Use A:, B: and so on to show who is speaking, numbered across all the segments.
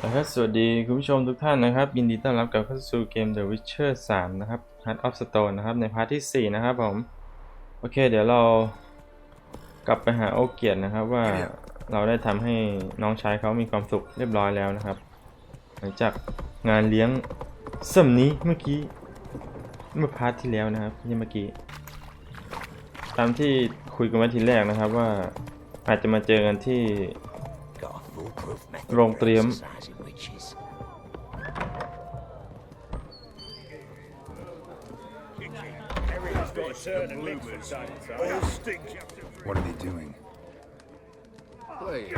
A: นะครับสวัสดีคุณผู้ชมทุกท่านนะครับยินดีต้อนรับกลับเข้าสู่เกม The Witcher 3 นะครับ Heart of Stone นะครับในพาร์ทที่ 4 นะครับผมโอเคเดี๋ยวเรากลับไปหาโอเกียรตินะครับว่าเราได้ทำให้น้องชายเขามีความสุขเรียบร้อยแล้วนะครับหลังจากงานเลี้ยงสัมนี้เมื่อพาร์ทที่แล้วนะครับที่เมื่อกี้ตามที่คุยกันไว้ทีแรกนะครับว่าอาจจะมาเจอกันที่โรงเตรียม
B: What are they doing?
C: Playing.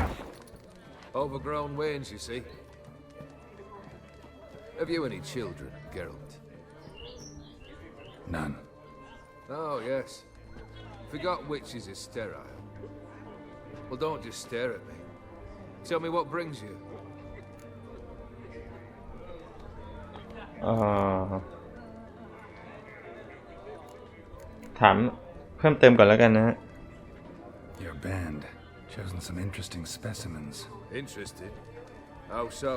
C: Overgrown wains, you see. Have you any children, Geralt?
B: None.
C: Oh, yes. Forgot witches are sterile. Well, don't just stare at me. Tell me what brings you.
A: ถามเพิ่มเติมก่อนแล้วกันนะฮะ
B: Your band chosen some interesting specimens.
C: Interested? How so?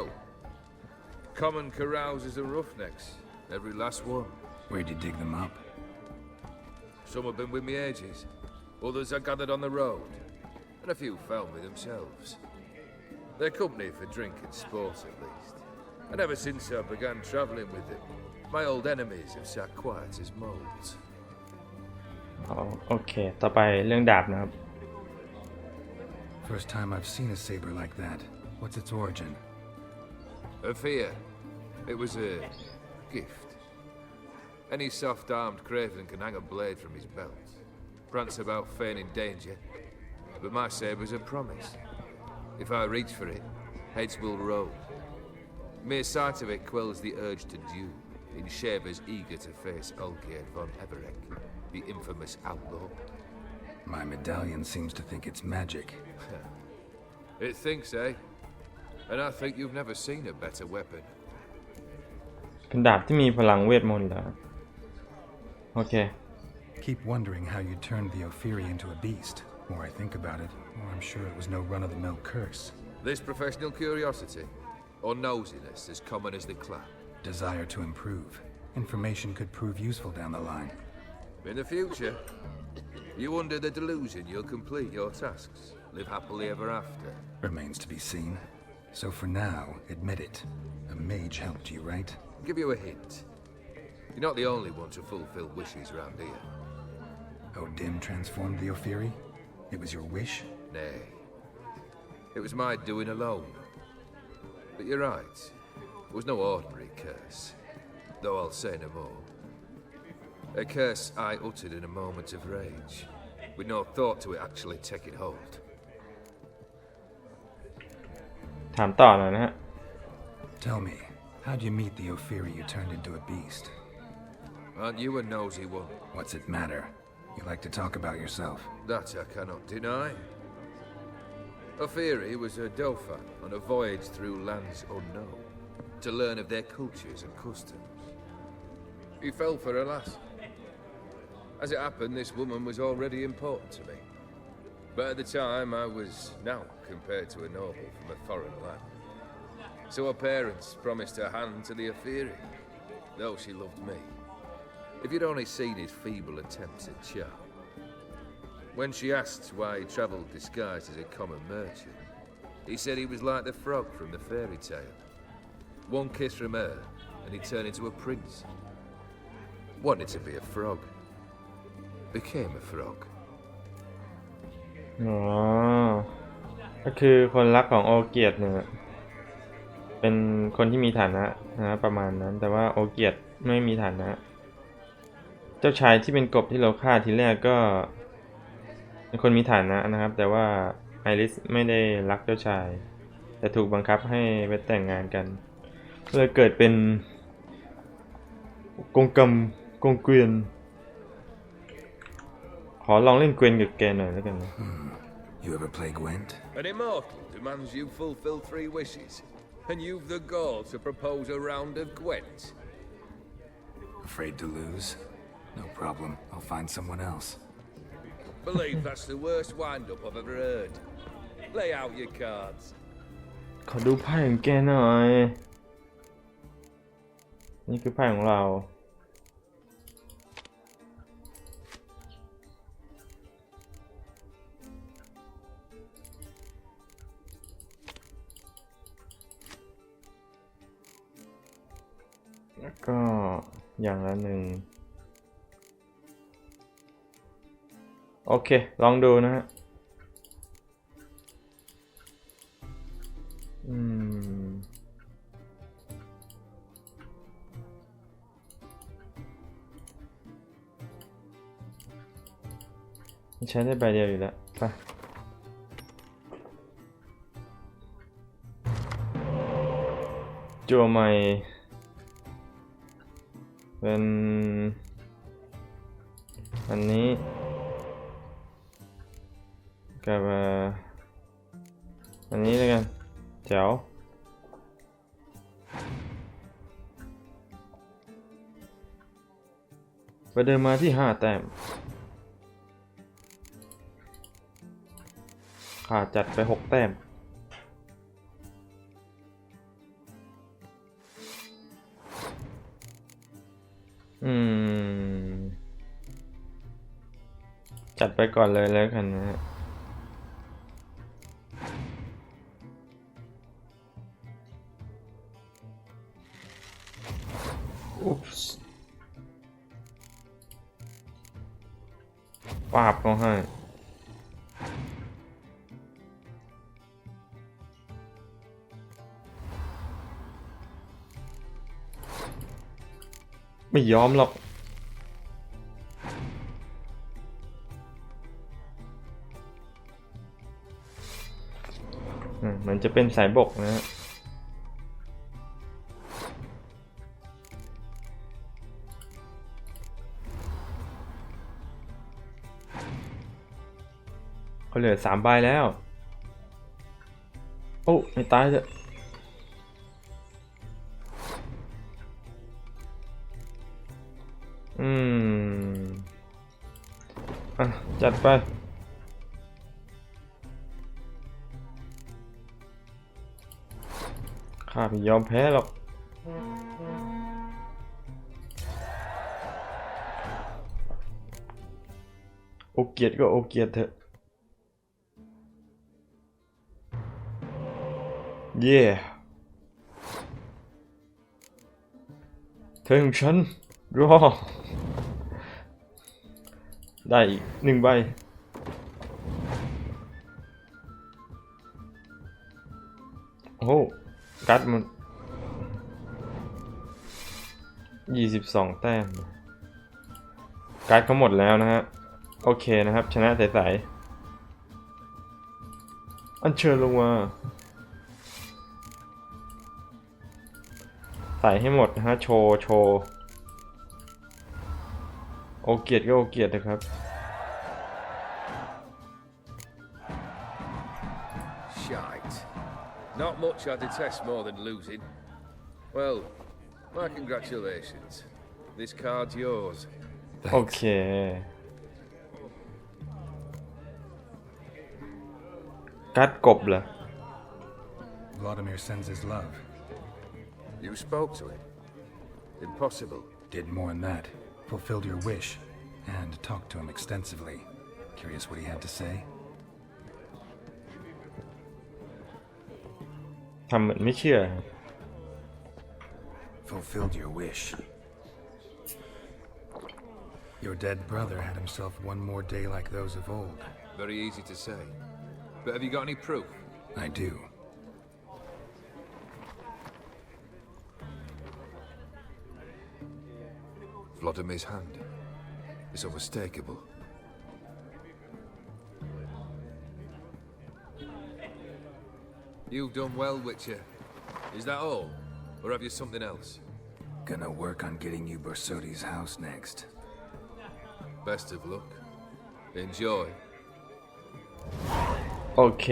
C: Common carousers are roughnecks. Every last one.
B: Where'd you dig them up?
C: Some have been with me ages. Others I gathered on the road. And a few found me themselves. They're company for drink and sport at least. And ever since I began travelling with them, my old enemies have sat quiet as moles.
A: โอเคต่อไปเรื่องดาบนะครับ
B: First time I've seen a saber like that. What's its origin?
C: A fear. It was a gift. Any soft-armed craven can hang a blade from his belt, prance about feigning danger, but my saber's a promise. If I reach for it, heads will roll. Mere sight of it quells the urge to duel in shavers eager to face Olgierd von Everek, the infamous outlaw.
B: My medallion seems to think it's magic.
C: It thinks, eh? And I think you've never seen a better weapon.
A: เป็นดาบที่มีพลังเวทมนต์เหรอโอเค
B: Keep wondering how you turned the Ophiri into a beast. The more I think about it, the more I'm sure it was no run-of-the-mill curse.
C: This professional curiosity, or nosiness as common as the clap?
B: Desire to improve. Information could prove useful down the line.
C: In the future, you under the delusion you'll complete your tasks, live happily ever after.
B: Remains to be seen. So for now, admit it. A mage helped you, right?
C: I'll give you a hint. You're not the only one to fulfill wishes round here.
B: Odin transformed the Ophiri? It was your wish?
C: Nay. It was my doing alone. But you're right. It was no ordinary curse. Though I'll say no more. A curse I uttered in a moment of rage, with no thought to it actually taking hold.
A: ถามต่อหน่อยนะฮะ
B: Tell me, how'd you meet the Ophiri you turned into a beast?
C: Aren't you a nosy one?
B: What's it matter? You like to talk about yourself.
C: That I cannot deny. Ophiri was a dauphin on a voyage through lands unknown, to learn of their cultures and customs. He fell for a lass. As it happened, this woman was already important to me. But at the time, I was now compared to a noble from a foreign land. So her parents promised her hand to the Ophiri, though she loved me. If you'd only seen his feeble attempts at charm. When she asked why he travelled disguised as a common merchant, he said he was like the frog from the fairy tale. One kiss from her, and he turned into a prince. Wanted to be a frog. Became a frog.
A: อ๋อก็คือคนรักของโอเกียรติเนี่ยเป็นคนที่มีฐานะนะประมาณนั้นแต่ว่าโอเกียรติไม่มีฐานะเจ้าชายที่เป็นกบที่เราฆ่าทีแรกก็เป็นคนมีฐานะนะครับแต่ว่าไอริสไม่ได้รักเจ้าชายแต่ถูกบังคับให้ไปแต่งงานกันเลยเกิดเป็นกงเกวียนขอลองเล่นเกวียนกับแกหน่อยแล้วกันนะ
B: You ever play Gwent?
C: An immortal demands you fulfill 3 wishes, and you've the gall to propose a round of Gwent.
B: Afraid to lose? No problem. I'll find someone else.
C: Believe that's the worst wind-up I've ever heard. Lay out your cards.
A: ข อดูไพ่ของแกหน่อย นี่คือไพ่ของเราแล้วก็อย่างละหนึ่งโอเคลองดูนะฮะใช้ได้ใบเดียวอยู่แล้วไปจั่วใหม่เป็นอันนี้กับอันนี้เลยกันแจ๋วไปเดินมาที่5 แต้มขาดจัดไป6 แต้มจัดไปก่อนเลยแล้วกันนะฮะอุ๊ปส์ปาบเขาให้ไม่ยอมหรอกมันจะเป็นสายบกนะฮะเขาเหลือ3 ใบแล้วโอ้ไม่ตายเลยจัดไปข้าไม่ยอมแพ้หรอกโอเกียดก็โอเกียดเถอะเย่เธอของฉันรอได้อีก1 ใบโอ้กัดมัน22 แต้มกัดเขาหมดแล้วนะฮะโอเคนะครับชนะใสๆอัญเชิญลงมาใส่ให้หมดนะฮะโชว์โอเกียดก็โอเกียดนะครับ
C: Shite. Not much I detest more than losing. Well, my congratulations. This card's yours.
A: โอเคกัดกบเหรอ
B: Vladimir sends his love.
C: You spoke to him? Impossible.
B: Did more than that. Fulfilled your wish. And talked to him extensively. Curious what he had to say?
A: ทำเหมือนไม่เชื่อ
B: Fulfilled your wish. Your dead brother had himself one more day like those of old.
C: Very easy to say. But have you got any proof?
B: I do.
C: Vladimir's hand. It's unmistakable. You've done well, Witcher. Is that all? Or have you something else?
B: Gonna work on getting you Borsodi's house next.
C: Best of luck. Enjoy.
A: โอเค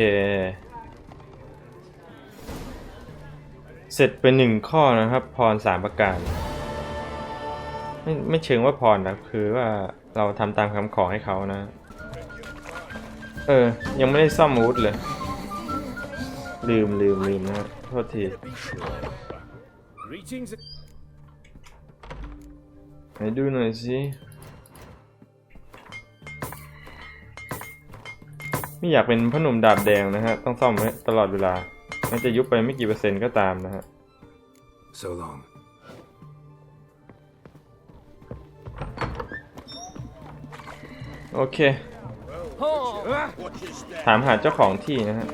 A: เสร็จไป1 ข้อนะครับพร3 ประการไม่เชิงว่าพรนะคือว่าเราทำตามคำขอให้เขานะยังไม่ได้ซ่อมอาวุธเลย ลืมนะฮะโทษทีไหนดูหน่อยสิไม่อยากเป็นพ่อหนุ่มดาบแดงนะฮะต้องซ่อมไว้ตลอดเวลาแม้จะยุบไปไม่กี่เปอร์เซ็นต์ก็ตามนะฮะ
B: So long.
A: โอเคถามหาเจ้าของที่นะฮะ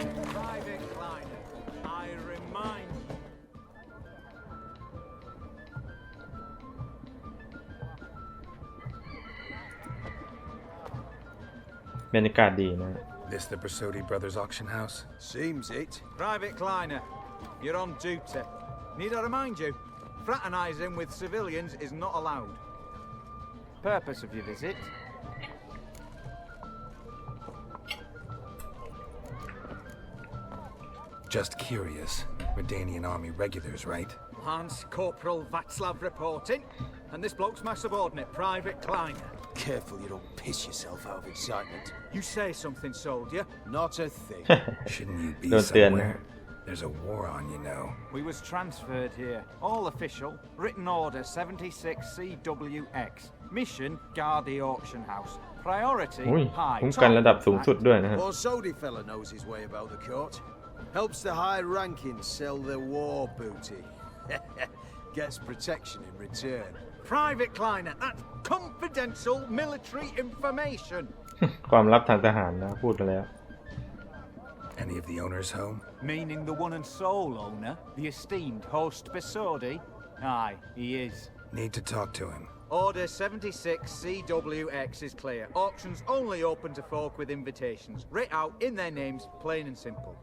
A: บรรยากาศดีนะ
B: This the Brasodi Brothers auction house?
D: Seems it. Private Kleiner, you're on duty. Need I remind you, fraternizing with civilians is not allowed. Purpose of your visit?
B: Just curious. Redanian army regulars, right?
D: Lance Corporal Václav reporting, and this bloke's my subordinate, Private Kleiner.
E: Careful you don't piss yourself out of excitement.
D: You say something, soldier?
E: Not a thing.
B: Shouldn't you be
A: Don't stand
B: somewhere? There's a war on, you know.
D: We was transferred here. All official. Written order 76CWX. Mission, guard the auction house. Priority,
A: อุ้ย
D: high.
A: คุ้มกันระดับสูงสุดด้วยนะฮะ
E: Borsodi fella knows his way about the court. Helps the high rankings sell their war booty. Gets protection in return.
D: Private Kleiner, that's confidential military information.
A: ความลับทางทหารนะพูดไปแล้ว
B: Any of the owners home?
D: Meaning the one and sole owner, the esteemed host Besodi? Aye, he is.
B: Need to talk to him.
D: Order 76CWX is clear. Auctions only open to folk with invitations. Writ out in their names, plain and simple.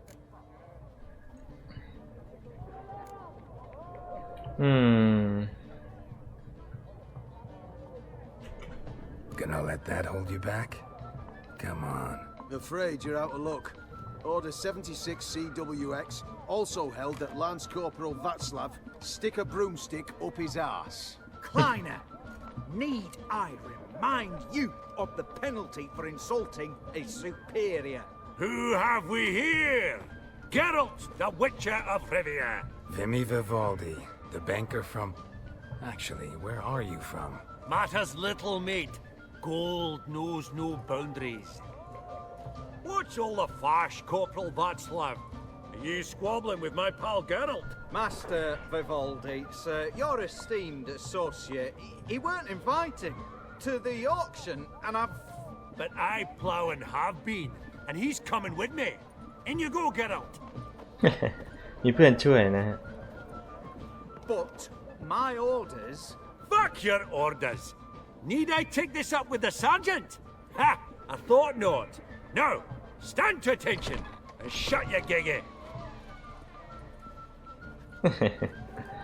B: Gonna let that hold you back? Come on.
E: Afraid you're out of luck. Order 76CWX also held that Lance Corporal Václav stick a broomstick up his arse.
D: Kleiner, need I remind you of the penalty for insulting a superior?
F: Who have we here? Geralt, the Witcher of Rivia.
B: Vimy Vivaldi, the banker from... Actually, where are you from?
F: Matters little, mate. Gold knows no boundaries. What's all the fash, Corporal Václav? Are you squabbling with my pal Geralt?
D: Master Vivaldi, sir, your esteemed associate, he weren't invited to the auction, and I've...
F: But I plough and have been, and he's coming with me. In you go, Geralt.
A: มีเพื่อนช่วยนะฮะ
D: But my orders...
F: Fuck your orders. Need I take this up with the sergeant? Ha! I thought not. Now, stand to attention and shut your giggy.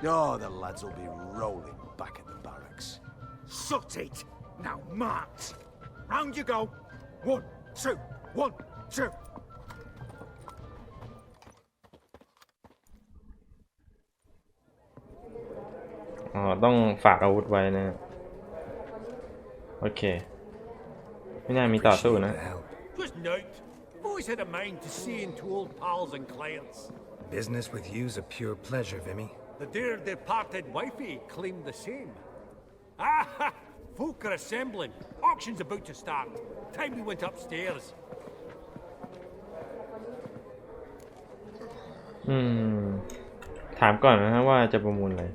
E: Oh, the lads will be rolling back at the barracks.
D: Sut it! Now march! Round you go! 1, 2, 1, 2!
A: อ๋อต้องฝากอาวุธไว้นะโอเคไม่น่ามีต่อสู้นะ
B: Appreciate the help.
F: Just note, always had a mind to see into old pals and clients.
B: Business with you's a pure pleasure, Vimy.
F: The dear departed wifey claimed the same. Ah ha! Folk are assembling. Auction's about to start. Time we went upstairs.
A: ถามก่อนนะฮะว่าจะประมูลอะไร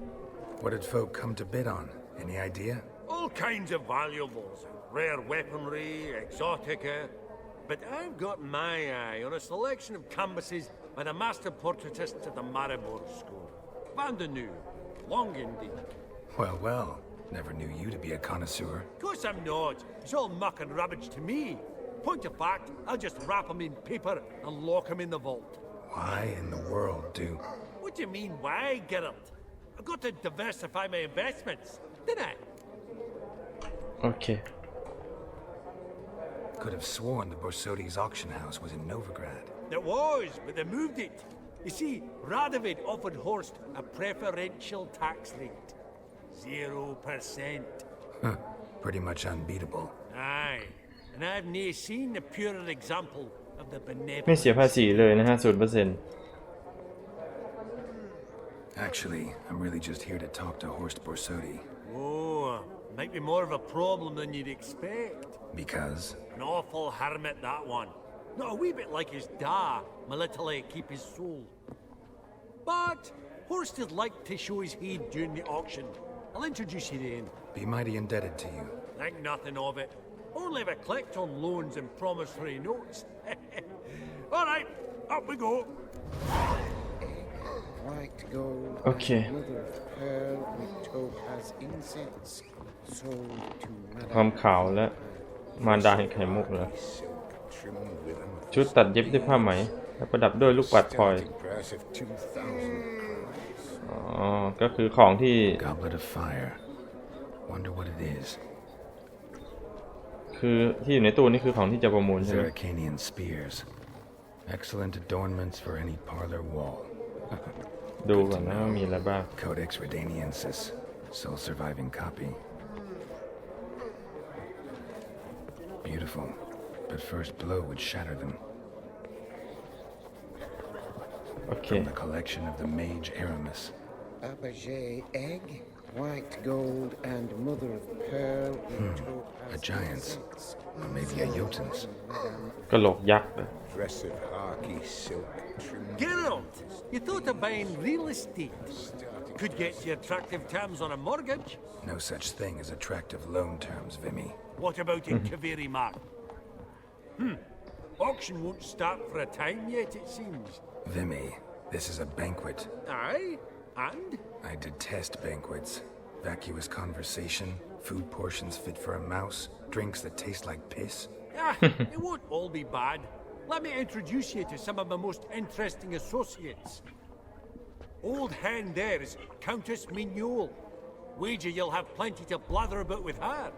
B: What did folk come to bid on? Any idea?
F: All kinds of valuables, rare weaponry, exotica. But I've got my eye on a selection of canvases by the master portraitist of the Maribor School. Van de Nu, long indeed.
B: Well, well. Never knew you to be a connoisseur.
F: Of course I'm not. It's all muck and rubbish to me. Point of fact, I'll just wrap them in paper and lock them in the vault.
B: Why in the world do...
F: What do you mean, why, Geralt? I've got to diversify my investments, didn't I?
A: โอเค
B: Could have sworn the Borsodi's auction house was in Novigrad.
F: It was, but they moved it. You see, Radovid offered Horst a preferential tax rate. 0%.
B: Huh. Pretty much unbeatable.
F: Aye. And I've never seen a purer example of the
A: ไม่เสีย
F: benevolence.
A: ภาษีเลยนะฮะ0%
B: Actually, I'm really just here to talk to Horst Borsodi.
F: Oh, might be more of a problem than you'd expect.
B: Because?
F: An awful hermit, that one. Not a wee bit like his da, military keep his soul. But Horst would like to show his head during the auction. I'll introduce you to him.
B: Be mighty indebted to you.
F: Think nothing of it. Only if I collect on loans and promissory notes. All right, up we go.
G: White gold,
A: Okay.
G: mother of pearl with topaz incense, sold to
A: ความ
G: Madame
A: ขาวและมารดาแห่งไข่มุกเหรอ
G: silk trimmed with amethyst.
A: ชุดตัดเย็บด้วยผ้าไหมและประดับด้วยลูกปัดพลอย
G: Starting price of 2,000
A: อ๋อก็คือของที่
B: Goblet of fire. Wonder what it is.
A: คือที่อยู่ในตู้นี่คือของที่จะประมูลใช่ไหม
B: Zeracanian spears. Excellent adornments for any parlor wall.
A: ดูก่อนนะว่ามีอะไรบ้าง
B: Codex Redaniensis. Sole surviving copy. Beautiful. But first blow would shatter them.
A: โอเค
B: From the collection of the mage Aramis.
G: Fabergé egg, white gold, and mother of pearl with topaz
B: A giant's.
G: incense.
B: Or maybe a Jotun's.
A: กระโหลกยักษ์เหรอ
G: Dress of harky silk trimmed.
F: Geralt, you thought of buying real estate. Could get you attractive terms on a mortgage.
B: No such thing as attractive loan terms, Vimy.
F: What about in Kaveri Mark? Auction won't start for a time yet, it seems.
B: Vimy, this is a banquet.
F: Aye, and?
B: I detest banquets. Vacuous conversation, food portions fit for a mouse, drinks that taste like piss.
F: Ah, it won't all be bad. Let me introduce you to some of my most interesting associates. Old hen there is Countess Mignole. Wager you'll have plenty to blather about with her.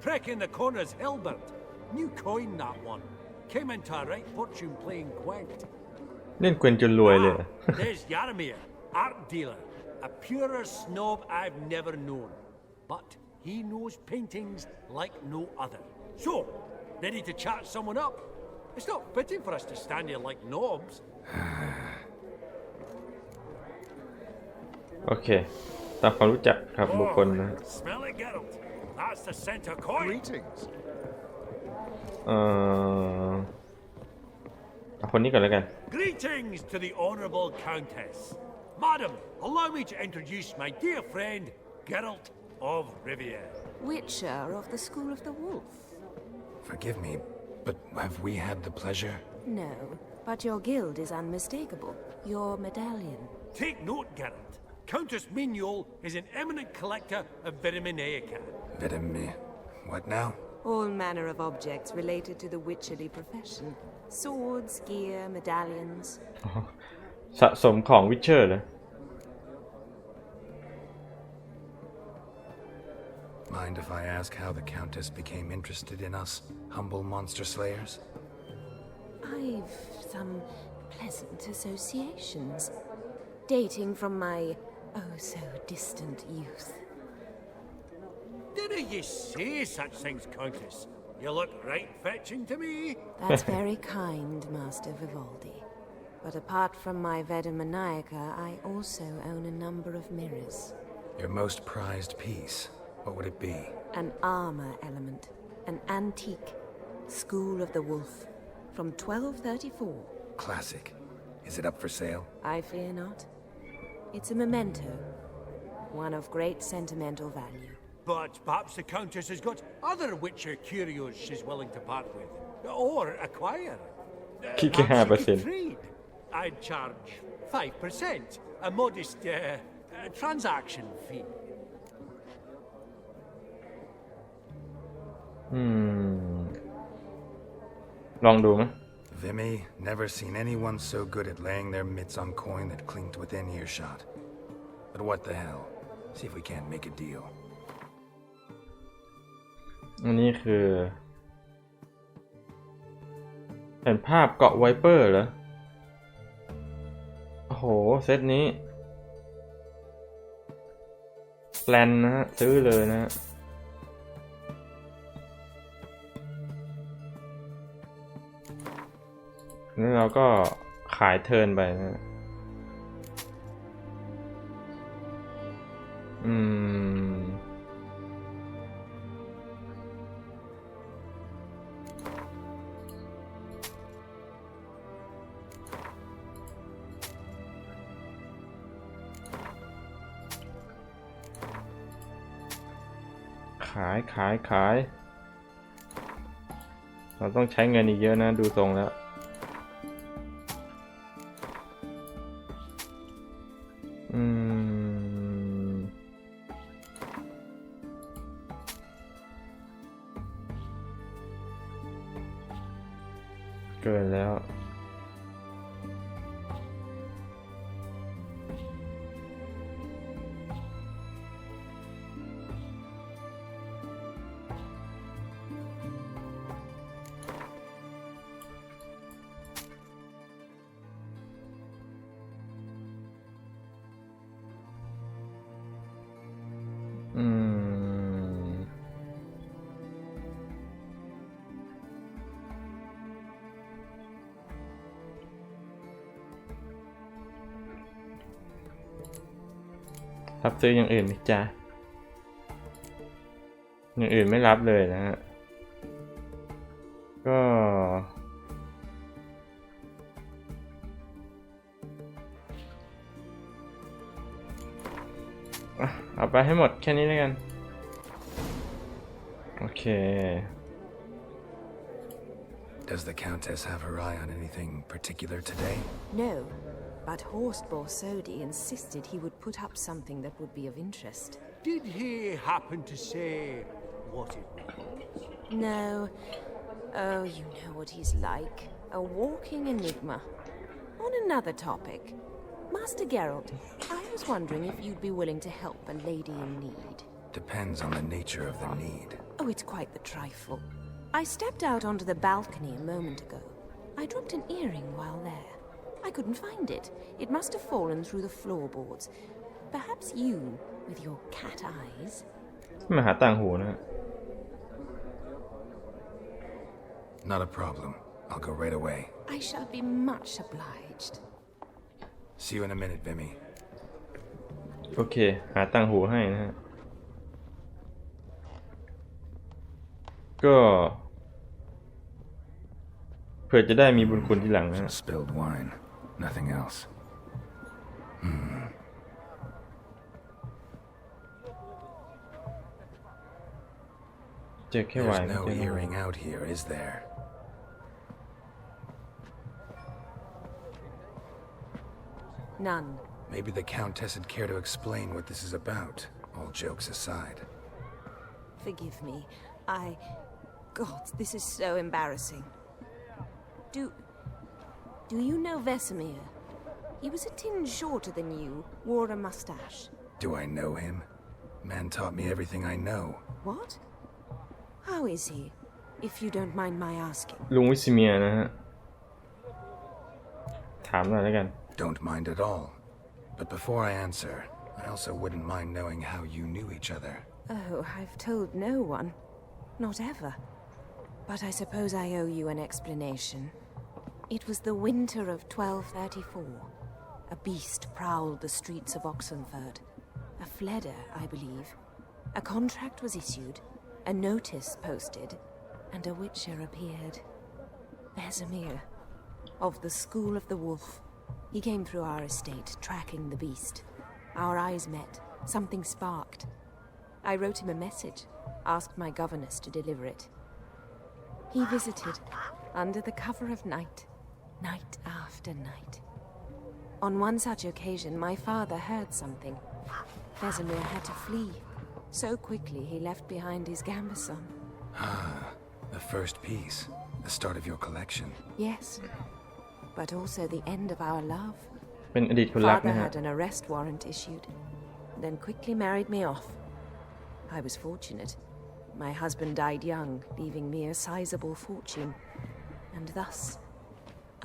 F: Prick in the corner's Hilbert. New coin, that one. Came into a right fortune playing Gwent.
A: เล่นเกวนจนรวยเลยเหรอ
F: There's Yarmir, art dealer. A purer snob I've never known. But he knows paintings like no other. So, ready to chat someone up? It's not fitting for us to stand here like knobs.
A: โอเคตามความรู้จักครับบุคคลนะ
F: Smell it, Geralt. That's the center coin.
E: Greetings.
A: เอาคนนี้ก่อนแล้วกัน
F: Greetings to the Honourable Countess. Madam, allow me to introduce my dear friend, Geralt of Rivia.
H: Witcher of the School of the Wolf.
B: Forgive me, but have we had the pleasure?
H: No, but your guild is unmistakable. Your medallion.
F: Take note, Geralt. Countess Mignole is an eminent collector of Viriminaica.
B: Vedeme. What now?
H: All manner of objects related to the witcherly profession. Swords, gear, medallions.
A: สะสมของวิเชอร์เลย
B: Mind if I ask how the Countess became interested in us, humble monster slayers?
H: I've some pleasant associations, dating from my oh-so-distant youth.
F: Didn't you say such things, Countess? You look right fetching to me.
H: That's very kind, Master Vivaldi. But apart from my Vedemaniaca, I also own a number of mirrors.
B: Your most prized piece. What would it be?
H: An armor element, an antique, School of the Wolf, from 1234.
B: Classic. Is it up for sale?
H: I fear not. It's a memento, one of great sentimental value.
F: But perhaps the Countess has got other Witcher curios she's willing to part with. Or acquire.
A: Kick
F: Perhaps she
A: 5%.
F: could trade. I'd charge 5%, a modest transaction fee.
A: ลองดูไหม
B: Vimy, never seen anyone so good at laying their mitts on coin that clinked within earshot. But what the hell? See if we can't make a deal.
A: อันนี้คือแผ่นภาพเกาะไวเปอร์เหรอ โอ้โห เซตนี้แปลนนะฮะ ซื้อเลยนะฮะ แล้วเราก็ขายเทิร์นไปนะฮะ อืมขายเราต้องใช้เงินอีกเยอะนะดูทรงแล้วเกินแล้วรับซื้ออย่างอื่นไหมจ๊ะอย่างอื่นไม่รับเลยนะฮะก็เอาไปให้หมดแค่นี้แล้วกันโอเค
B: Does the Countess have her eye on anything particular today?
H: No, but Horst Borsodi insisted he would put up something that would be of interest.
F: Did he happen to say what it was?
H: No. Oh, you know what he's like. A walking enigma. On another topic, Master Geralt, I was wondering if you'd be willing to help a lady in need.
B: Depends on the nature of the need.
H: Oh, it's quite the trifle. I stepped out onto the balcony a moment ago. I dropped an earring while there. I couldn't find it. It must have fallen through the floorboards. Perhaps you, with your cat eyes...
A: มาหาต่างหูนะ
B: Not a problem. I'll go right away.
H: I shall be much obliged.
B: See you in a minute, Vimy.
A: โอเคหาต่างหูให้นะฮะก็เพื่อจะได้มีบุญคุณที่หลังนะ
B: Spilled wine. Nothing else.
A: เจอแค่ไวน์
B: There's no earring out here, is there?
H: None.
B: Maybe the Countess would care to explain what this is about, all jokes aside.
H: Forgive me. God, this is so embarrassing. Do you know Vesemir? He was a tinge shorter than you, wore a mustache.
B: Do I know him? Man taught me everything I know.
H: What? How is he, if you don't mind my asking?
A: ลุงวิสิเมียนะฮะถามหน่อยแล้วกัน
B: Don't mind at all. But before I answer, I also wouldn't mind knowing how you knew each other.
H: Oh, I've told no one. Not ever. But I suppose I owe you an explanation. It was the winter of 1234. A beast prowled the streets of Oxenford. A fleder, I believe. A contract was issued, a notice posted, and a witcher appeared. Vesemir, of the School of the Wolf. He came through our estate, tracking the beast. Our eyes met. Something sparked. I wrote him a message, asked my governess to deliver it. He visited, under the cover of night, night after night. On one such occasion, my father heard something. Vesemir had to flee. So quickly, he left behind his gambeson.
B: Ah, the first piece. The start of your collection.
H: Yes, but also the end of our love.
A: เป็นอดีตคนรัก
H: Father
A: นะฮะ
H: had an arrest warrant issued, then quickly married me off. I was fortunate. My husband died young, leaving me a sizable fortune. And thus,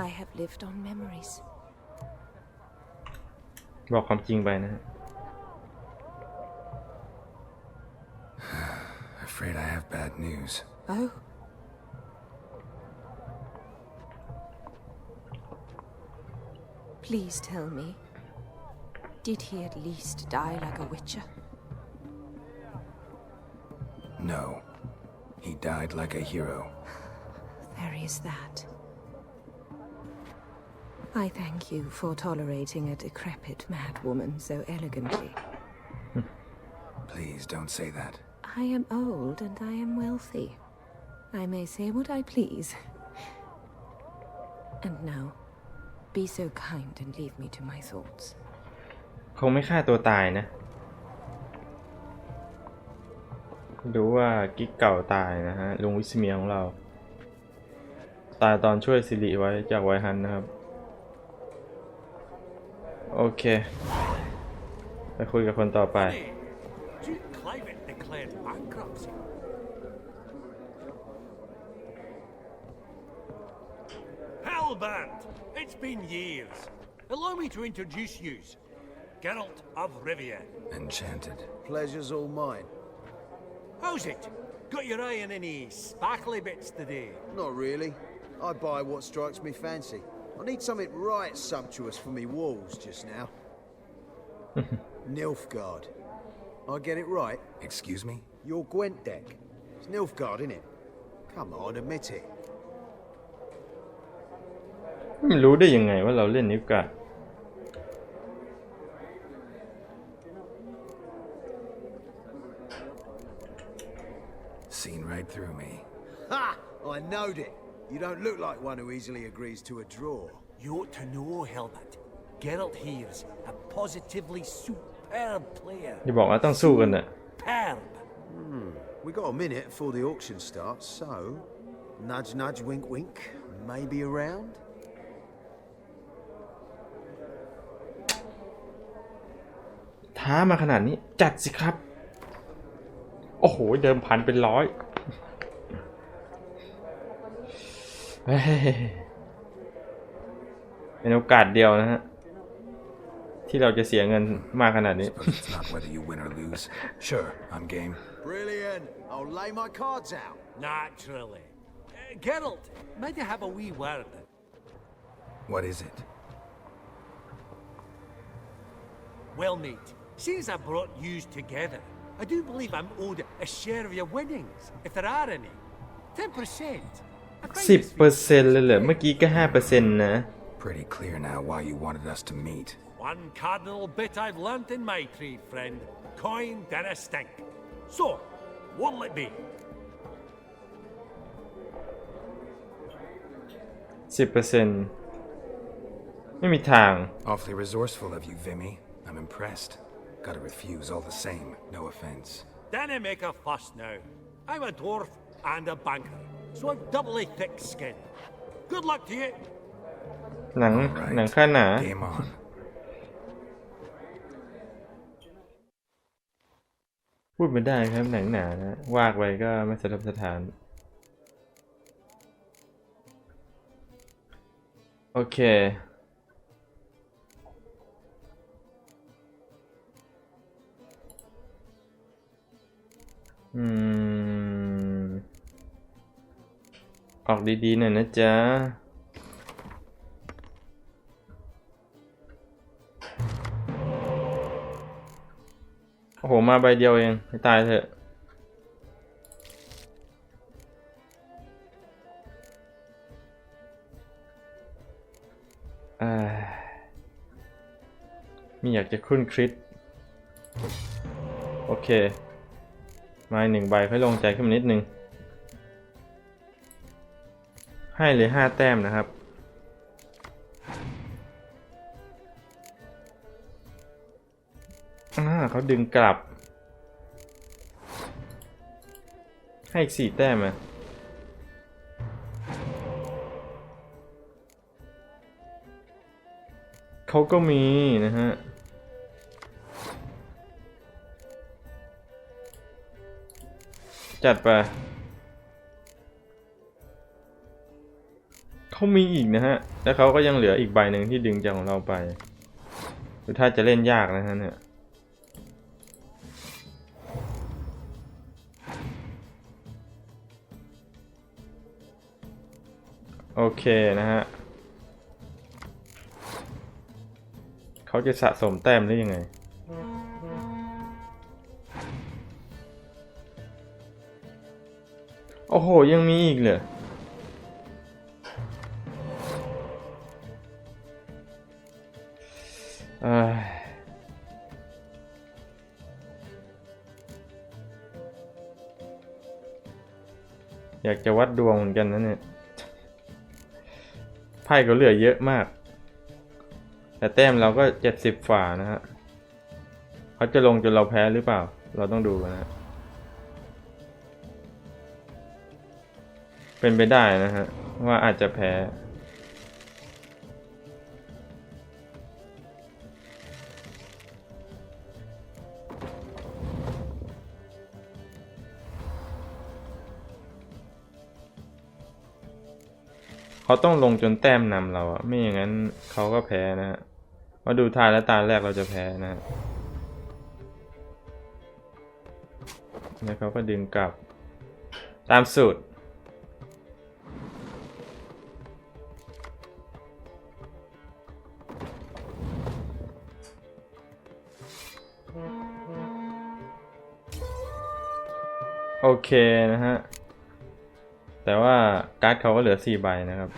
H: I have lived on memories.
A: บอกความจริงไปนะฮะ
B: Afraid I have bad news.
H: Oh? Please tell me, did he at least die like a witcher?
B: No. He died like a hero.
H: There is that. I thank you for tolerating a decrepit madwoman so elegantly.
B: Please don't say that.
H: I am old and I am wealthy. I may say what I please. And now, be so kind and leave me to my thoughts.
A: คงไม่ฆ่าตัวตายนะดูว่ากิ๊กเก่าตายนะฮะลุงวิสเมียของเราตายตอนช่วยสิริไว้จากไวฮันนะครับโอเคไปคุยกับคนต่อไป
F: Duke Climate declared bankruptcy. Hellband! It's been years. Allow me to introduce you. Geralt of Rivia.
B: Enchanted.
E: Pleasure's all mine.
F: How's it? Got your eye on any sparkly bits today?
E: Not really. I buy what strikes me fancy. I need something right sumptuous for me walls just now. Nilfgaard. I get it right?
B: Excuse me?
E: Your Gwent deck. It's Nilfgaard, innit? Come on, admit it.
A: ไม่รู้ได้ยังไงว่าเราเล่นนิวกาด
B: Seen right through me.
E: Ha! I knowed it. You don't look like one who easily agrees to a draw.
F: You ought to know, Hellband. Geralt here's a positively superb player.
A: อย่าบอกว่าต้องสู้กันน่ะ
F: Superb.
E: We got a minute before the auction starts, so nudge, nudge, wink, wink. Maybe around.
A: ท้ามาขนาดนี้จัดสิครับโอ้โหเดิมพันเป็นร้อยเป็นโอกาสเดียวนะฮะที่เราจะเสียเงินมากขนาดนี้
B: But it's not whether you win or lose. Sure, I'm game.
E: Brilliant. I'll lay my cards out.
F: Naturally. Geralt, might I have a wee word?
B: What is it?
F: Well, mate, since I brought yous together, I do believe I'm owed a share of your winnings, if there are any. 10%.
A: 10% เลยเหรอเมื่อกี้ก็ 5% นะ
B: Pretty clear now why you wanted us to meet.
F: One cardinal bit I've learnt in my trade, friend. Coin dinna stink. So, what'll it be?
A: 10% ไม่มีทาง
B: Awfully resourceful of you, Vimy. I'm impressed. Gotta refuse all the same. No offense.
F: Dinna make a fuss now. I'm a dwarf and a banker, so I've doubly thick skin. Good luck to you.
A: หนัง
B: Alright.
A: ค่าหนา
B: Game on.
A: พูดไม่ได้ครับหนังหนานะวากไว้ก็ไม่สะทกสถานโอเคออกดีๆหน่อยนะจ๊ะโอ้โหมาใบเดียวเองให้ตายเถอะไม่อยากจะคุ้นคริสโอเคมาหนึ่งใบค่อยลงใจขึ้นมานิดนึงให้เลย5 แต้มนะครับเขาดึงกลับให้อีก4 แต้มอ่ะเขาก็มีนะฮะจัดไปเขามีอีกนะฮะแล้วเขาก็ยังเหลืออีกใบหนึ่งที่ดึงจากของเราไปหรือถ้าจะเล่นยากนะฮะเนี่ยโอเคนะฮะเขาจะสะสมแต้มได้ยังไง โอ้โหยังมีอีกเหรออยากจะวัดดวงเหมือนกันนะเนี่ยไพ่ก็เหลือเยอะมากแต่แต้มเราก็70ฝ่านะฮะเขาจะลงจนเราแพ้หรือเปล่าเราต้องดูนะฮะเป็นไปได้นะฮะว่าอาจจะแพ้เขาต้องลงจนแต้มนำเราอะไม่อย่างนั้นเขาก็แพ้นะฮะมาดูท่าแล้วตาแรกเราจะแพ้นะฮะแล้วเขาก็ดึงกลับตามสูตรโอเคนะฮะแต่ว่าการ์ดเขาก็เหลือ4ใบนะครับ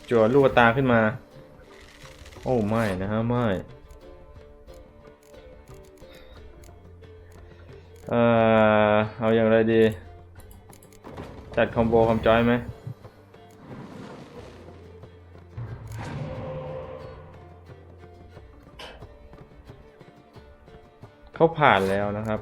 A: จั่วลูกตาขึ้นมาโอ้ไม่นะฮะไม่เอาอย่างไรดีจัดคอมโบคอมจอยไหมเขาผ่านแล้วนะครับ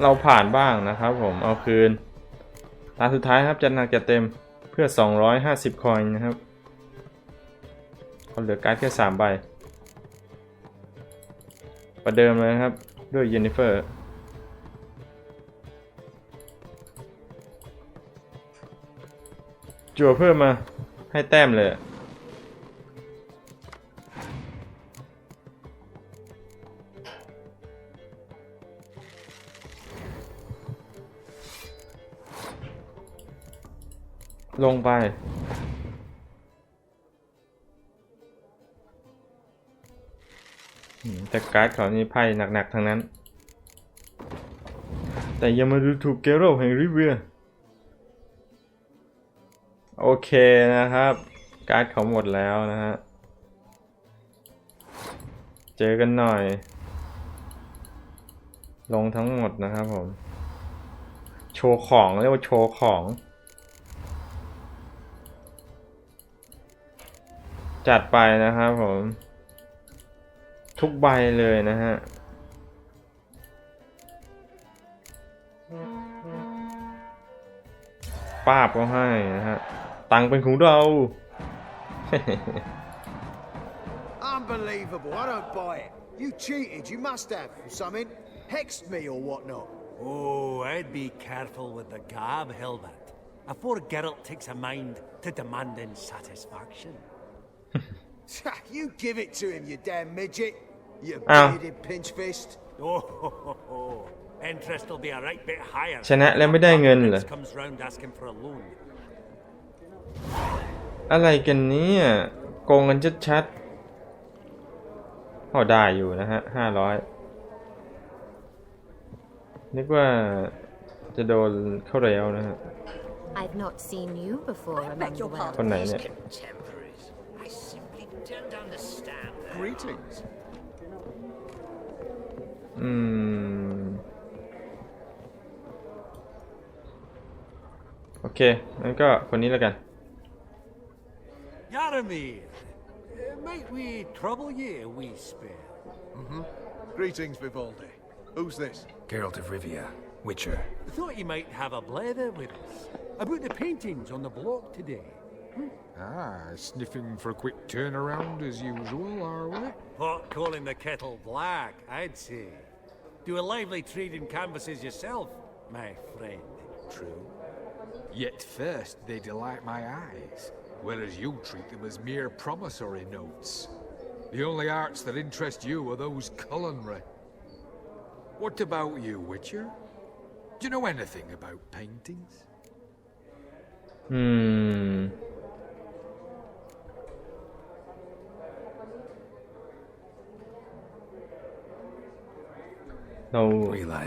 A: เราผ่านบ้างนะครับผมเอาคืนตาสุดท้ายครับจัดหนักจัดเต็มเพื่อ250คอยน์นะครับเขาเหลือการ์ดแค่3ใบประเดิมเลยครับด้วยเยนนิเฟอร์จั่วเพิ่มมาให้แต้มเลยลงไปแต่การ์ดเขานี่ไพ่หนักๆทั้งนั้นแต่ยังมาดูถูกเกโรแห่งริเวียโอเคนะครับการ์ดเขาหมดแล้วนะฮะเจอกันหน่อยลงทั้งหมดนะครับผมโชว์ของเรียกว่าโชว์ของจัดไปนะครับผมทุกใบเลยนะฮะป้าบก็ให้นะฮะตังเป็นของเรา
E: Unbelievable, I don't buy it. You cheated, you must have, or something. Hexed me or whatnot.
F: Oh, I'd be careful with the gab, Hilbert. Afore Geralt takes a mind to demanding satisfaction.
E: You give it to him, you damn midget. You bearded pinch fist.
F: Oh, interest will be a right bit higher.
A: ชนะแล้วไม่ได้เงินเหรอ
F: Comes round asking for a loan.
A: อะไรกันเนี่ยโกงกันชัดๆพอได้อยู่นะฮะ500นึกว่าจะโดนเข้าแล้วนะฮะ
H: I've not seen you before among the world.
A: คนไหนเนี่ย
F: I simply don't understand.
D: Greetings.
A: โอเคงั้นก็คนนี้แล้วกัน
F: Yaramir, might we trouble ye a wee spell?
E: Greetings, Vivaldi. Who's this?
B: Geralt of Rivia, Witcher.
F: Thought you might have a blether with us about the paintings on the block today.
I: Sniffing for a quick turnaround as usual, are we?
F: Pot calling the kettle black, I'd say. Do a lively trade in canvases yourself, my friend.
I: True. Yet first they delight my eyes, whereas you treat them as mere promissory notes. The only arts that interest you are those culinary. What about you, Witcher? Do you know anything about paintings?
A: เรา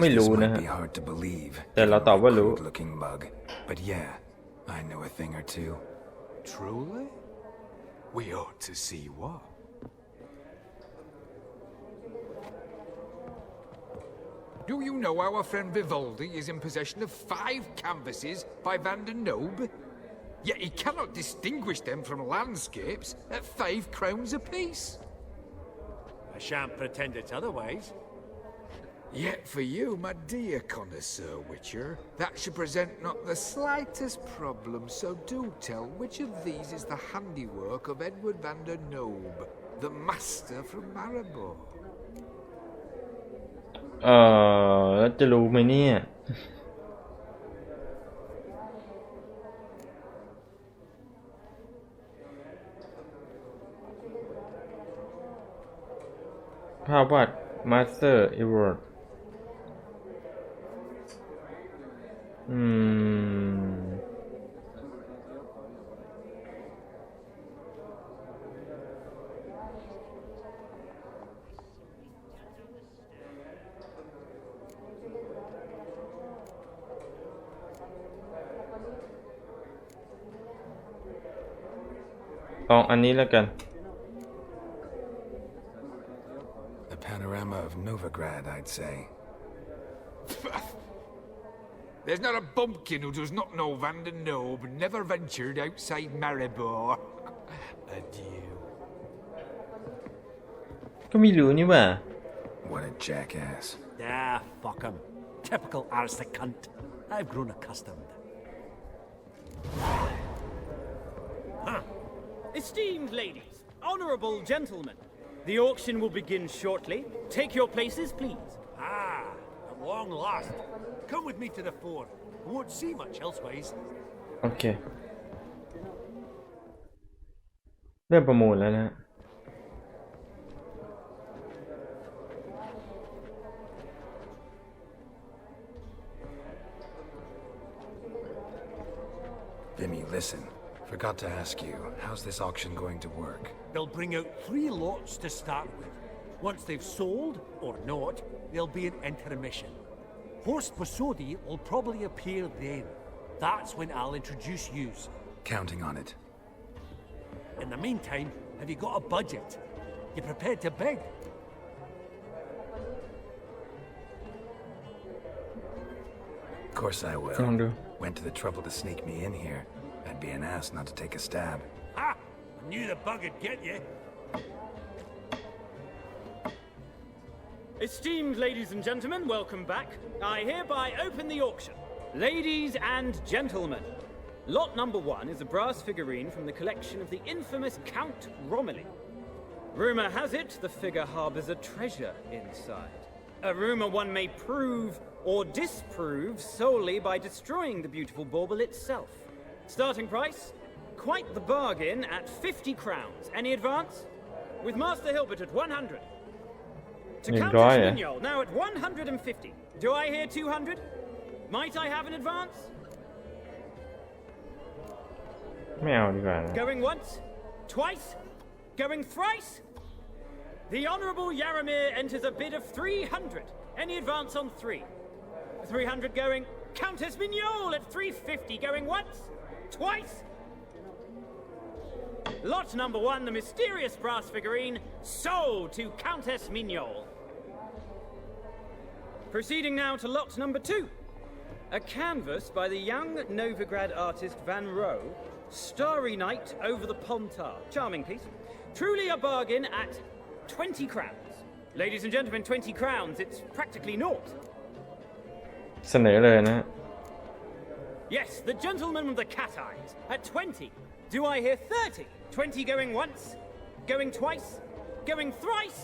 A: ไม่
B: Realize
A: รู้
B: this
A: นะ
B: might
A: ฮะ
B: be hard to believe.
A: แต่เราตอบว่ารู้
B: Looking bug, but yeah, I know a thing or two.
I: Truly? We ought to see what. Do you know our friend Vivaldi is in possession of 5 canvases by Van der Nobe? Yet he cannot distinguish them from landscapes at 5 crowns apiece.
F: I shan't pretend it's otherwise.
I: Yet for you, my dear connoisseur Witcher, that should present not the slightest problem, so do tell which of these is the handiwork of Edward van der Nobe, the master from Maribor.
A: แล้วจะรู้ไหมเนี่ย ภาพวาด Master Edward ลองอันนี้แล้วกัน
B: A panorama of Novigrad, I'd say.
I: There's not a bumpkin who does not know Van der Nobe never ventured outside Maribor. Adieu.
A: ก็ไม่รู้นี่หว่า
B: What a jackass.
F: Ah, fuck him. Typical aristocrat cunt. I've grown accustomed.
J: Esteemed ladies, honorable gentlemen, the auction will begin shortly. Take your places, please.
F: Ah, at long last. Come with me to the fore. Won't see much elsewise.
A: โอเค เริ่มประมูลแล้วนะฮะ
B: Vimy, listen. Forgot to ask you, how's this auction going to work?
F: They'll bring out 3 lots to start with. Once they've sold, or not, there'll be an intermission. Horst Bosodi will probably appear then. That's when I'll introduce yous.
B: Counting on it.
F: In the meantime, have you got a budget? You prepared to beg?
B: Of course I will.
A: ลองดู
B: Went to the trouble to sneak me in here. I'd be an ass not to take a stab.
F: Ha! I knew the bug would get you.
J: Esteemed ladies and gentlemen, welcome back. I hereby open the auction. Ladies and gentlemen, lot number 1 is a brass figurine from the collection of the infamous Count Romilly. Rumor has it the figure harbors a treasure inside. A rumor one may prove or disprove solely by destroying the beautiful bauble itself. Starting price, quite the bargain at 50 crowns. Any advance? With Master Hilbert at 100. To Countess Mignol, now at 150. Do I hear 200? Might I have an advance?
A: ไม่เอาดีกว่านะ
J: Going once? Twice? Going thrice? The Honourable Yaramir enters a bid of 300. Any advance on 3? 300 going. Countess Mignol at 350. Going once? Twice? Lot number 1, the mysterious brass figurine, sold to Countess Mignol. Proceeding now to lot number 2. A canvas by the young Novigrad artist Van Rohe, Starry Night over the Pontar. Charming piece. Truly a bargain at 20 crowns. Ladies and gentlemen, 20 crowns, it's practically naught.
A: เสนอเลยนะฮะ
J: Yes, the gentleman with the cat eyes at 20. Do I hear 30? 20 going once, going twice, going thrice.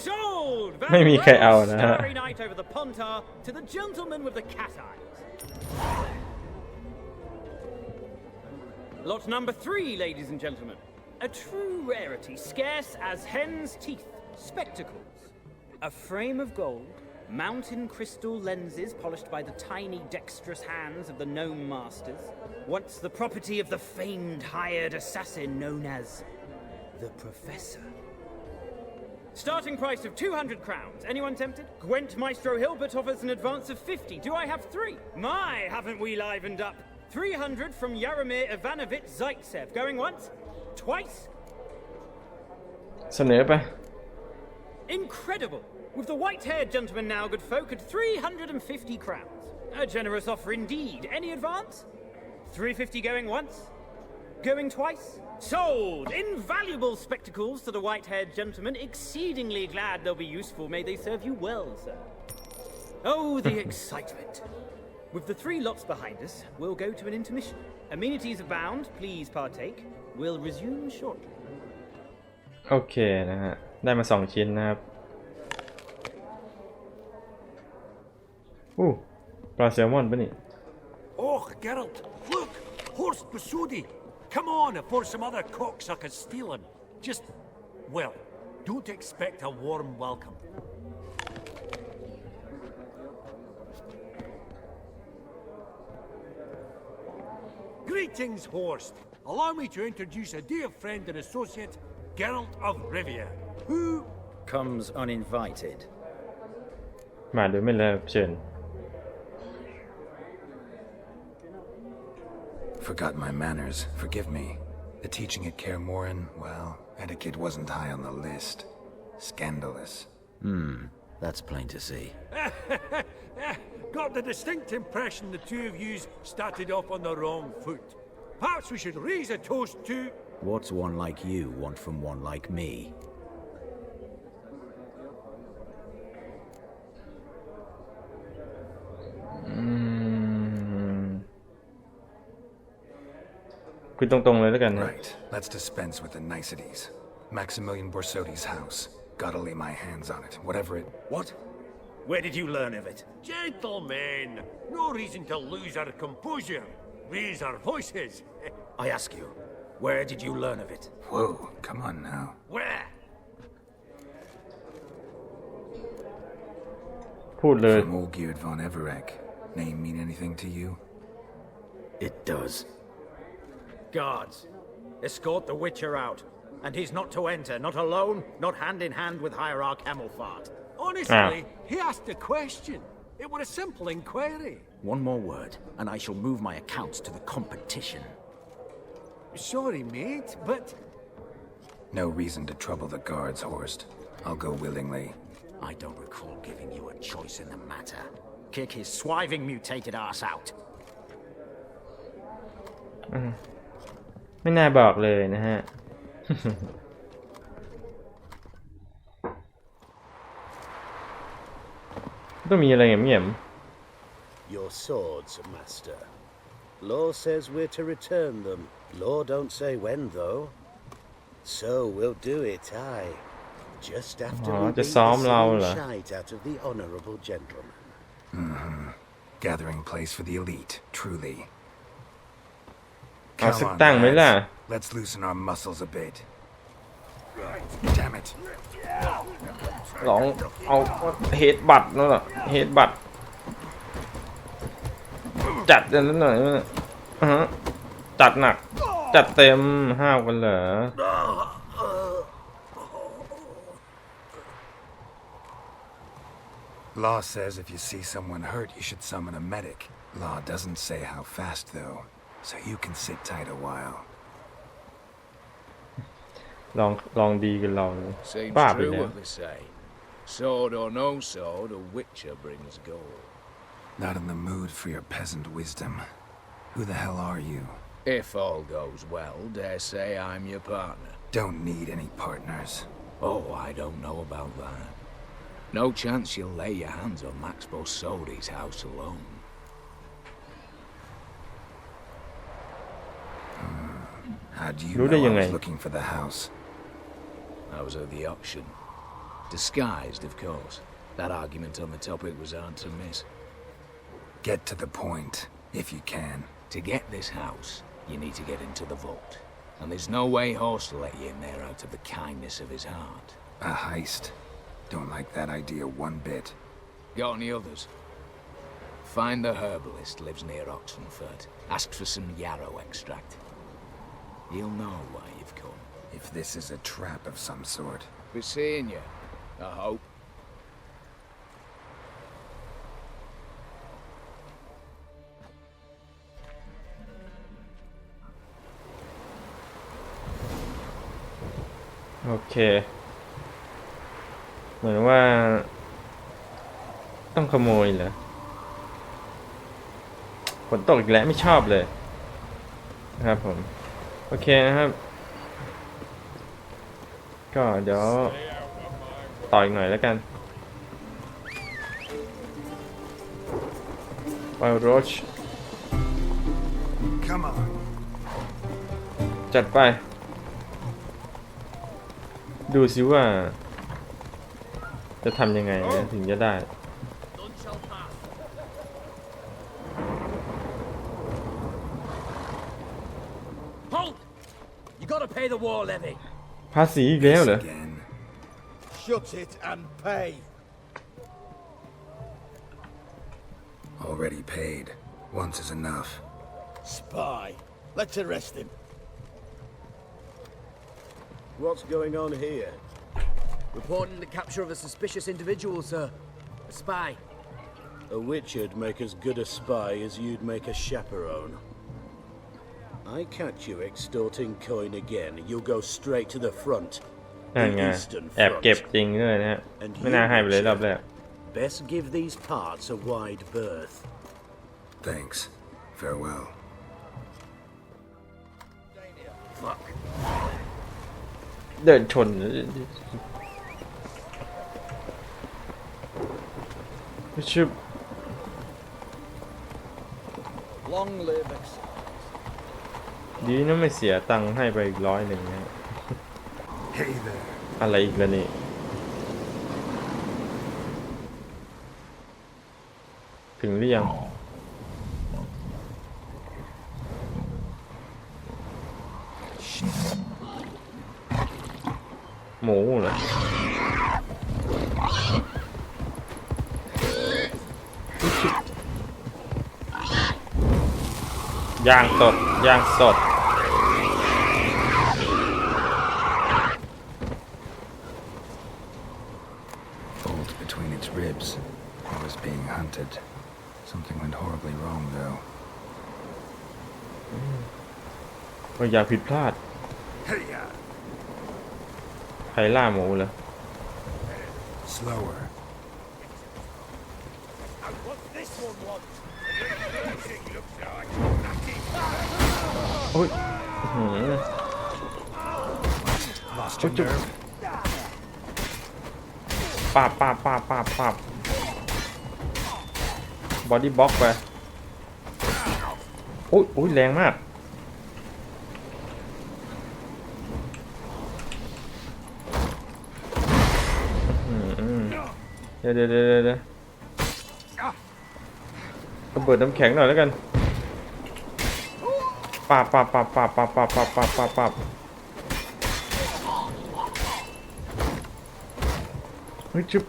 J: Sold! Van
A: ไม่มีใครเอานะฮะ
J: Starry Night over the Pontar to the gentleman with the cat eyes. Lot number 3, ladies and gentlemen. A true rarity, scarce as hen's teeth. Spectacles. A frame of gold, Mountain crystal lenses polished by the tiny, dexterous hands of the gnome masters. Once the property of the famed hired assassin known as the Professor. Starting price of 200 crowns. Anyone tempted? Gwent Maestro Hilbert offers an advance of 50. Do I have 3? My, haven't we livened up? 300 from Yaromir Ivanovich Zaitsev. Going once? Twice?
A: เสนอไป
J: Incredible! With the white-haired gentleman now, good folk, at 350 crowns. A generous offer indeed. Any advance? 350 going once? Going twice? Sold! Invaluable spectacles to the white-haired gentleman. Exceedingly glad they'll be useful. May they serve you well, sir. Oh, the excitement. With the 3 lots behind us, we'll go to an intermission. Amenities abound. Please partake. We'll resume shortly.
A: โอเคนะฮะได้มา2ชิ้นนะครับปลาแซลมอนปะนี่
F: Oh, Geralt, look! Horst Basudi! Come on before some other cocksuckers steal him. Just, well, don't expect a warm welcome. Greetings, Horst. Allow me to introduce a dear friend and associate, Geralt of Rivia, who
D: comes uninvited.
A: มาโดยไม่รับเชิญ
B: Forgot my manners. Forgive me. The teaching at Kaer Morhen, well, etiquette wasn't high on the list. Scandalous.
D: That's plain to see.
F: Got the distinct impression the two of you started off on the wrong foot. Perhaps we should raise a toast to...
D: What's one like you want from one like me?
A: คุยตรงๆเลยแล้วกันนะ
B: Right. Let's dispense with the niceties. Maximilian Borsodi's house. Gotta lay my hands on it. Whatever it...
D: What? Where did you learn of it?
F: Gentlemen, no reason to lose our composure. Raise our voices.
D: I ask you, where did you learn of it?
B: Whoa, come on now.
F: Where?
A: พูดเลย
B: From Olgierd von Everek. Name mean anything to you?
D: It does. Guards, escort the Witcher out. And he's not to enter, not alone, not hand in hand with Hierarch Hemelfart.
F: Honestly, he asked a question. It was a simple inquiry.
D: One more word, and I shall move my accounts to the competition.
F: Sorry, mate, but...
B: No reason to trouble the guards, Horst. I'll go willingly.
D: I don't recall giving you a choice in the matter. Kick his swiving mutated ass out.
A: ไม่น่าบอกเลยนะฮะ ต้องมีอะไรเงียบ
K: Your swords, Master. Law says we're to return them. Law don't say when, though. So we'll do it, aye. Just after we beat the same shite out of the honourable gentleman.
B: Gathering place for the elite, truly.
A: เอาสักตั้งไหมล่ะ
B: Let's loosen our muscles a bit. Damn it.
A: ลองเอาเฮดบัตนั่นแหละเฮดบัตจัดกันหน่อยจัดหนักจัดเต็มห้าวกันเหรอ
B: Law says if you see someone hurt, you should summon a medic. Law doesn't say how fast, though, so you can sit tight a while.
A: ลองดีกันเราบ้าไปแล้ว
I: Sword or no sword, a witcher brings gold.
B: Not in the mood for your peasant wisdom. Who the hell are you?
I: If all goes well, dare say I'm your partner.
B: Don't need any partners.
I: Oh, I don't know about that. No chance you'll lay your hands on Max Borsodi's house alone.
B: How do you know I was looking for the house?
I: I was at the auction. Disguised, of course. That argument on the topic was hard to miss.
B: Get to the point, if you can.
I: To get this house, you need to get into the vault. And there's no way Horst will let you in there out of the kindness of his heart.
B: A heist. Don't like that idea one bit.
L: Got any others? Find the herbalist lives near Oxenford. Ask for some yarrow extract. He'll know why you've come.
B: If this is a trap of some sort.
L: Be seeing you, I hope.
A: โอเคเหมือนว่าต้องขโมยเหรอฝนตกอีกแล้วไม่ชอบเลยนะครับผมโอเคนะครับก็เดี๋ยวต่ออีกหน่อยแล้วกันไวโรช
B: Come on.
A: จัดไปดูสิว่าจะทำยังไงนะถึงจะได้
J: Halt! You gotta pay the war levy.
A: ภาษีอีกแล้วเหรอ
B: Again.
E: Shut it and pay.
B: Already paid. Once is enough.
E: Spy. Let's arrest him.
K: What's going on here?
M: Reporting the capture of a suspicious individual, sir. A spy.
K: A witcher'd make as good a spy as you'd make a chaperone. I catch you extorting coin again, you'll go straight to the front.
A: นั่นไง
K: The eastern
A: แอบเก็บ
K: front.
A: จริงด้วยนะฮะ
K: And
A: ไม่น่าให้ไปเลย
K: you,
A: รอบแรก
K: best give these parts a wide berth.
B: Thanks. Farewell.
K: Fuck.
A: เดินชนชึบ
D: Long live X.
A: ดีนะไม่เสียตังค์ให้ไปอีก100นะ
B: Hey there.
A: อะไรอีกล่ะนี่ถึงหรือยังหมูเหรอย่างสดย่างสด
B: Bolt between its ribs. It was being hunted. Something went horribly wrong, though.
A: ก็อย่าผิดพลาด
B: Hey-ya!
A: ใครล่าหมูเหรอ
B: Slower.
F: What's this one want?
A: โอ้ยอื้อหือ
B: Lost your nerve?
A: ป้าบบอดี้บล็อกไปโอ้ยแรงมากเดี๋ยวระเบิดน้ำแข็งหน่อยแล้วกันป้าบเฮ้ยจุ๊บ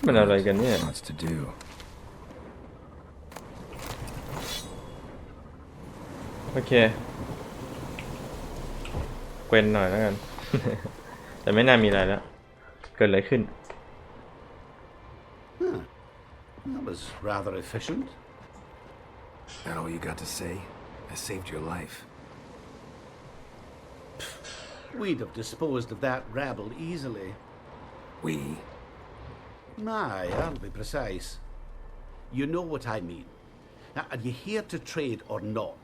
A: มันอะไรกันเนี่ย
B: Lots to do.
A: โอเคเกวนหน่อยแล้วกัน แต่ไม่น่ามีอะไรแล้วเกิดอะไรขึ้น
K: That was rather efficient.
B: That all you got to say? I saved your life.
K: We'd have disposed of that rabble easily.
B: We?
K: Aye, I'll be precise. You know what I mean. Now, are you here to trade or not?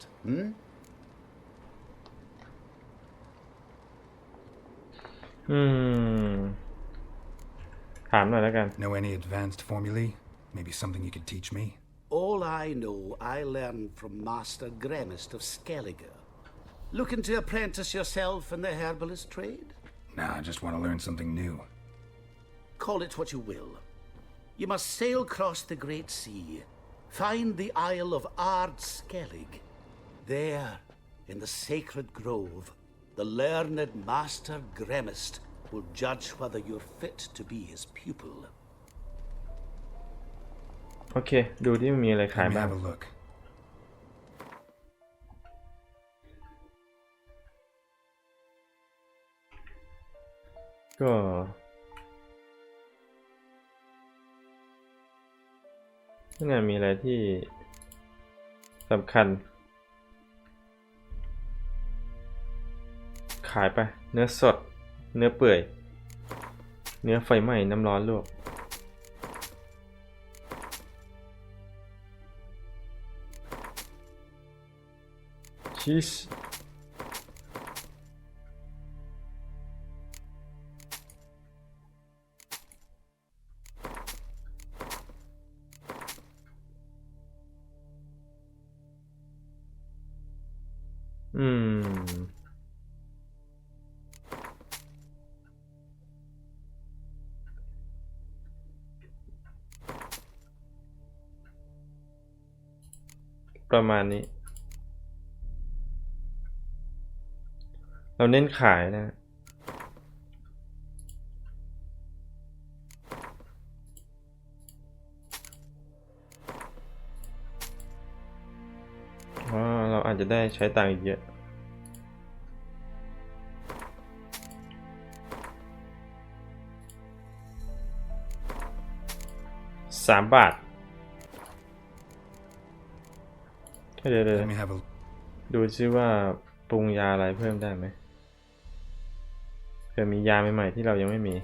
A: ถามหน่อยแล้วกัน
B: Know any advanced formulae? Maybe something you could teach me?
K: All I know, I learned from Master Gremist of Skellige. Looking to apprentice yourself in the herbalist trade?
B: Nah, I just want to learn something new.
K: Call it what you will. You must sail across the great sea, find the Isle of Ard Skellig. There, in the sacred grove, The learned Master Gremist will judge whether you're fit to be his pupil.
A: โอเคดูที่มีอะไรขายบ้างก็ไม่น่ามีอะไรที่สำคัญขายไปเนื้อสดเนื้อเปื่อยเนื้อไฟไหม้น้ำร้อนลวกชีสประมาณนี้เราเน้นขายนะเราอาจจะได้ใช้ตังค์อีกเยอะ3 บาทเดี๋ยวดูซิว่าปรุงยาอะไรเพิ่มได้ไหมเผื่อมียาใหม่ๆที่เรายังไม่มี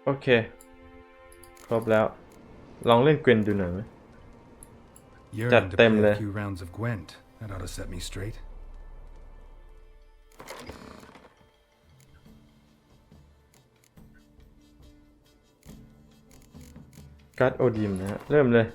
A: โอเคครบแล้วลองเล่นเกวนดูหน่อยไหมจัดเต็มเลยการ์ดโอดิมนะฮะเริ่มเลย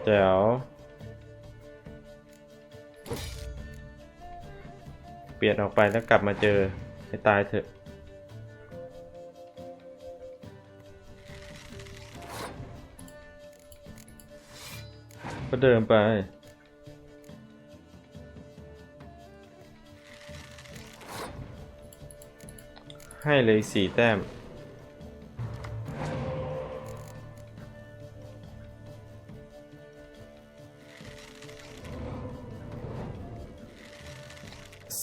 A: เดี๋ยวเปลี่ยนออกไปแล้วกลับมาเจอให้ตายเถอะก็เดินไปให้เลย4 แต้ม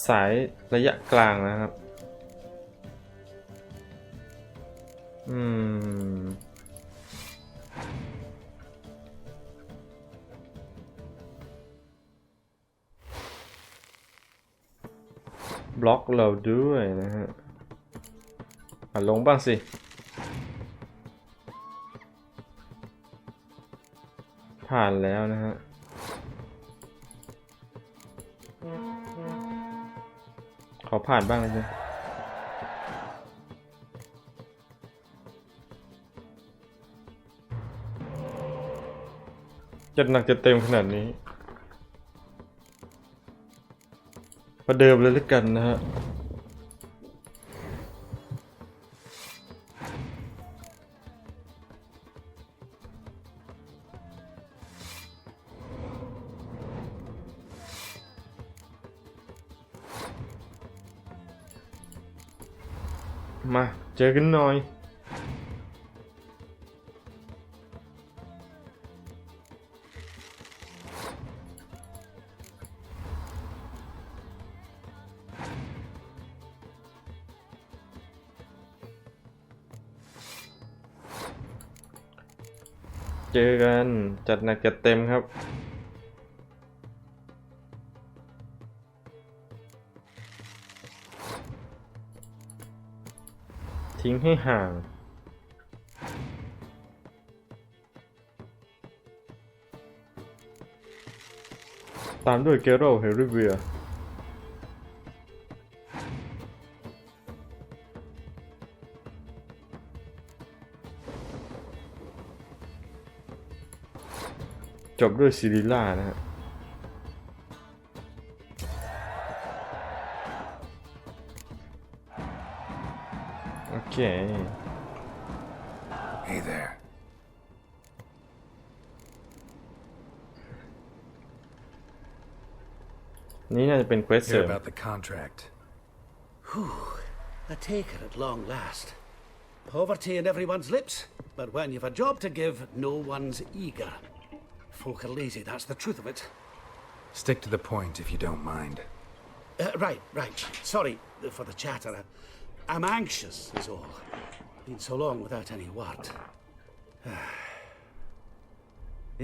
A: สายระยะกลางนะครับบล็อกเราด้วยนะฮะลงบ้างสิผ่านแล้วนะฮะขอผ่านบ้างเลยสิจัดหนักจะเต็มขนาดนี้ประเดิมเลยแล้วกันนะฮะมาเจอกันหน่อยเจอกันจัดหนักจัดเต็มครับทิ้งให้ห่างตามด้วยเกโรเฮริเวีย จบด้วยซิริล่านะฮะโอเค
B: Hey there.
A: นี่น่าจะเป็นเควสเสริ
B: Hear
A: ม
B: about the contract.
K: Whew, a taker at long last. Poverty in everyone's lips, but when you've a job to give, no one's eager. Folk are lazy, that's the truth of it.
B: Stick to the point if you don't mind.
K: Right. Sorry for the chatter. I'm anxious, is all. Been so long without any word.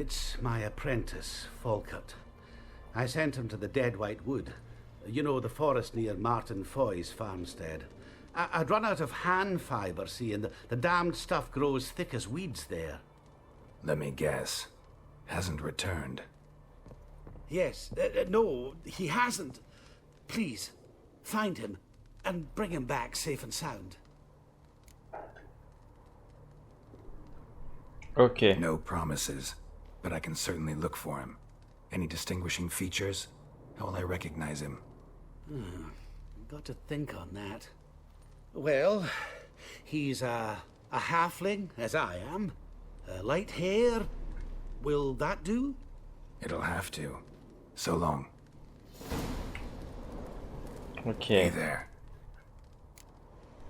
K: It's my apprentice, Falkert. I sent him to the Dead White Wood. You know, the forest near Martin Foy's farmstead. I'd run out of hand fibre, see, and the damned stuff grows thick as weeds there.
B: Let me guess. Hasn't returned.
K: Yes, no, he hasn't. Please, find him and bring him back safe and sound.
A: โอเค
B: No promises, but I can certainly look for him. Any distinguishing features? How will I recognize him?
K: Got to think on that. Well, he's a halfling, as I am. Light hair. Will that do?
B: It'll have to. So long.
A: โอเค
B: Hey there.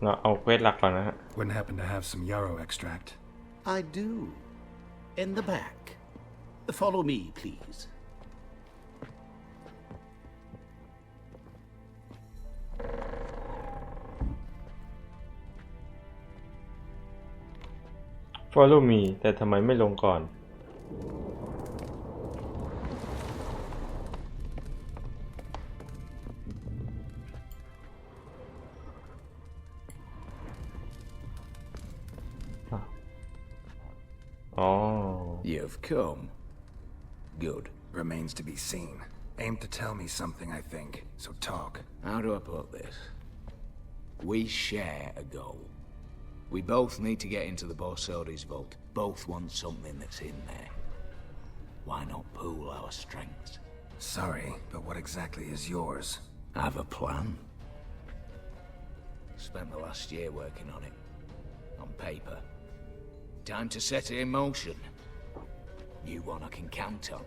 A: เราเอาเควสหลักก่อนนะฮะ
B: Wouldn't happen to have some yarrow extract?
K: I do. In the back. Follow me, please.
A: Follow me แต่ทำไมไม่ลงก่อน อ๋อ
L: You've come. Good.
B: Remains to be seen. Aim to tell me something, I think. So talk.
L: How do I put this? We share a goal. We both need to get into the Borsodi's vault. Both want something that's in there. Why not pool our strengths?
B: Sorry, but what exactly is yours?
L: I have a plan. Spent the last year working on it. On paper. Time to set it in motion. You one I can count on.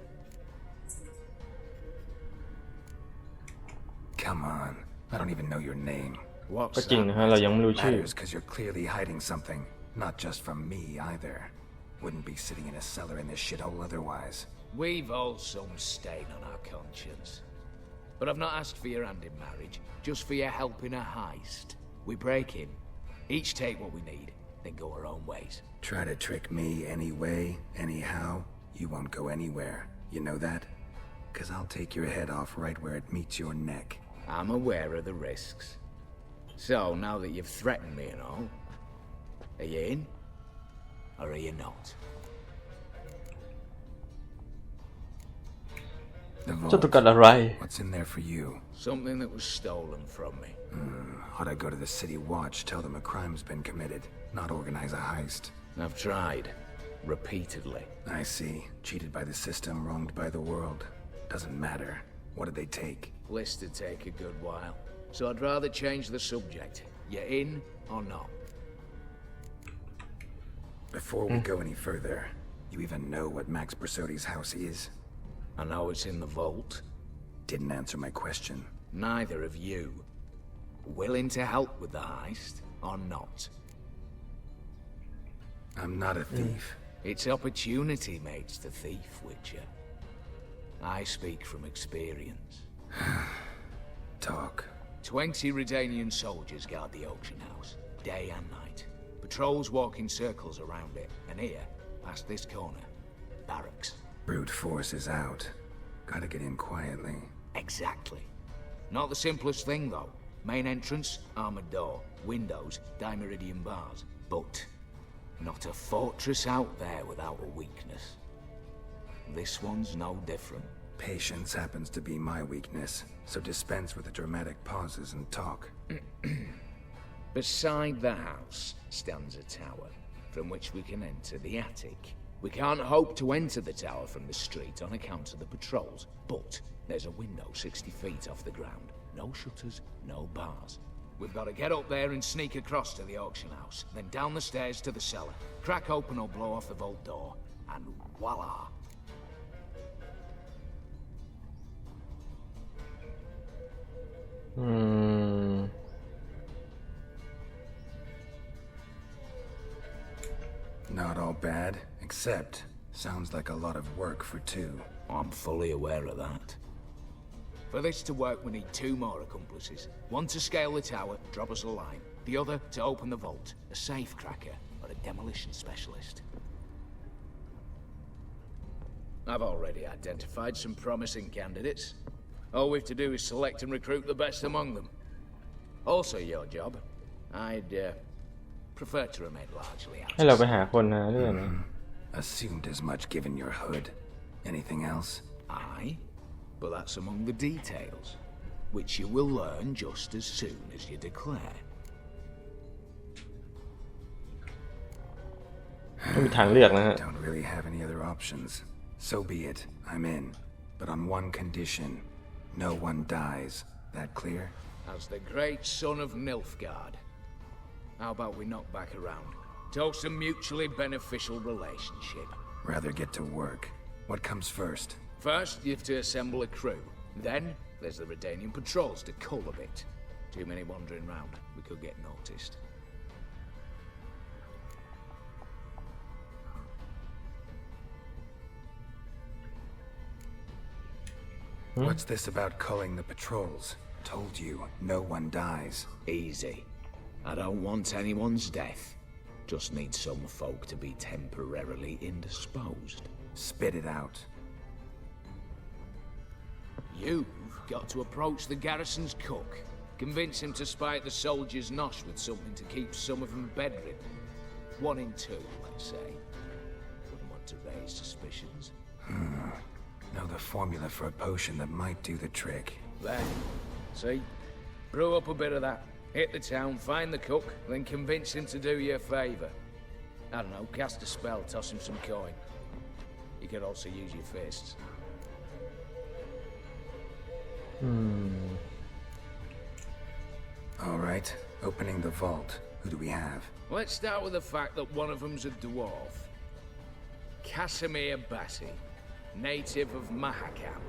B: Come on. I don't even know your name.
A: ก็จริงนะฮะเรายังไม่รู้ชื่อ
B: Matters because you're clearly hiding something. Not just from me, either. Wouldn't be sitting in a cellar in this shithole otherwise.
L: We've all some stain on our conscience. But I've not asked for your hand in marriage, just for your help in a heist. We break in, each take what we need, then go our own ways.
B: Try to trick me anyway, anyhow, you won't go anywhere. You know that? Because I'll take your head off right where it meets your neck.
L: I'm aware of the risks. So, now that you've threatened me and all, are you in? Or are you not?
B: The
A: เจ้าต้อง
B: vault.
A: การอะไร
B: What's in there for you?
L: Something that was stolen from me.
B: Ought I go to the city watch, tell them a crime's been committed, not organize a heist?
L: I've tried. Repeatedly.
B: I see. Cheated by the system, wronged by the world. Doesn't matter. What did they take?
L: List'd take a good while. So I'd rather change the subject. You in or not?
B: Before we go any further, you even know what Max Bersodi's house is?
L: I know it's in the vault.
B: Didn't answer my question.
L: Neither of you. Willing to help with the heist or not?
B: I'm not a thief.
L: It's opportunity makes the thief, Witcher. I speak from experience.
B: Talk.
L: 20 Redanian soldiers guard the auction house, day and night. Patrols walk in circles around it, and here, past this corner, barracks.
B: Brute force is out. Gotta get in quietly.
L: Exactly. Not the simplest thing, though. Main entrance, armored door, windows, dimeridian bars. But not a fortress out there without a weakness. This one's no different.
B: Patience happens to be my weakness, so dispense with the dramatic pauses and talk.
L: Beside the house stands a tower, from which we can enter the attic. We can't hope to enter the tower from the street on account of the patrols, but there's a window 60 feet off the ground. No shutters, no bars. We've got to get up there and sneak across to the auction house, then down the stairs to the cellar, crack open or blow off the vault door, and voila!
B: Not all bad, except sounds like a lot of work for two.
L: I'm fully aware of that. For this to work, we need 2 more accomplices. One to scale the tower, drop us a line. The other to open the vault, a safe cracker or a demolition specialist. I've already identified some promising candidates. All we've to do is select and recruit the best among them. Also your job. I'd prefer to remain largely out.
A: ให้เราไปหาคนนะเรื่องนะ
B: Assumed as much given your hood. Anything else?
L: Aye, but that's among the details, which you will learn just as soon as you declare.
A: ไม่มีทางเลือกนะฮะ
B: Don't really have any other options. So be it. I'm in. But on one condition. No one dies. That clear?
L: As the great son of Nilfgaard. How about we knock back around? Toast a mutually beneficial relationship.
B: Rather get to work. What comes first?
L: First, you have to assemble a crew. Then, there's the Redanian patrols to cull a bit. Too many wandering round. We could get noticed.
B: What's this about culling the patrols? Told you, no one dies.
L: Easy. I don't want anyone's death. Just need some folk to be temporarily indisposed.
B: Spit it out.
L: You've got to approach the garrison's cook. Convince him to spite the soldiers' nosh with something to keep some of them bedridden. 1 in 2, let's say. Wouldn't want to raise suspicions.
B: Know the formula for a potion that might do the trick.
L: There. See? Brew up a bit of that. Hit the town, find the cook, then convince him to do you a favour. I don't know, cast a spell, toss him some coin. You could also use your fists.
B: Alright, opening the vault. Who do we have?
L: Let's start with the fact that one of them's a dwarf. Casimir Bassi, native of Mahakam.